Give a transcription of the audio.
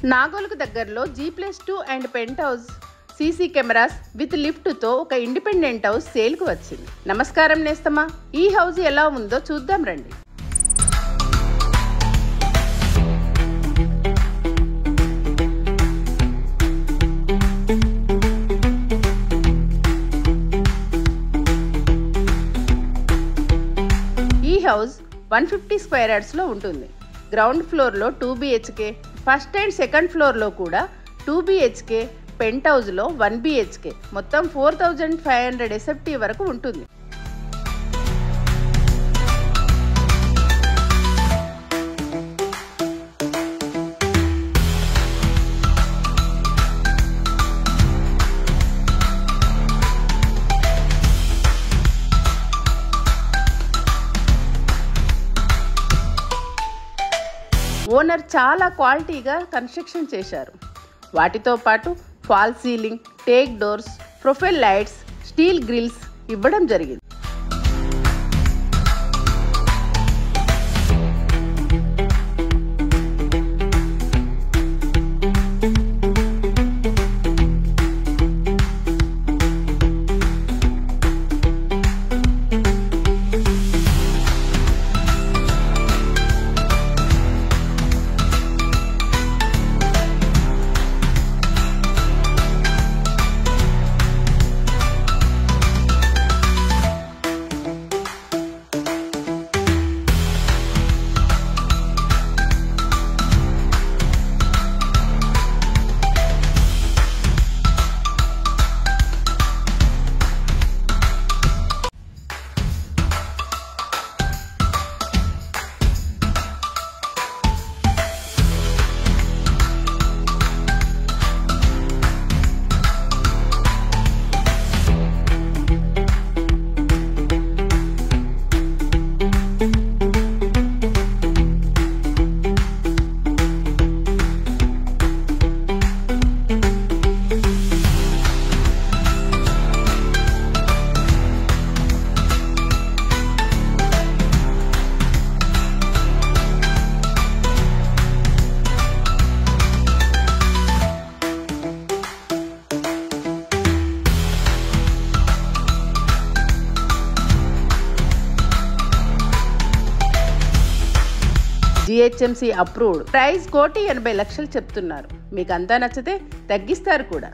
నాగోల్కు దగ్గరలో G+2 and penthouse CC cameras with లిఫ్ట్తో ఒక ఇండిపెండెంట్ హౌస్ సేల్కు వచ్చింది. నమస్కారం నేస్తమా, ఈ హౌస్ ఎలా ఉందో చూద్దాం రండి. ఈ హౌస్ 150 స్క్వేర్ యార్డ్స్లో ఉంటుంది. గ్రౌండ్ ఫ్లోర్లో 2 BHK, ఫస్ట్ అండ్ సెకండ్ ఫ్లోర్లో కూడా 2 BHK, పెంట్ హౌస్లో 1 BHK, మొత్తం 4500 SFT వరకు ఉంటుంది. ఓనర్ చాలా క్వాలిటీగా కన్స్ట్రక్షన్ చేశారు. వాటితో పాటు fall ceiling, teak doors, profile lights, steel grills ఇవ్వడం జరిగింది. GHMC approved. ప్రైస్ 1,80,00,000 చెప్తున్నారు. మీకు అంతా నచ్చితే తగ్గిస్తారు కూడా.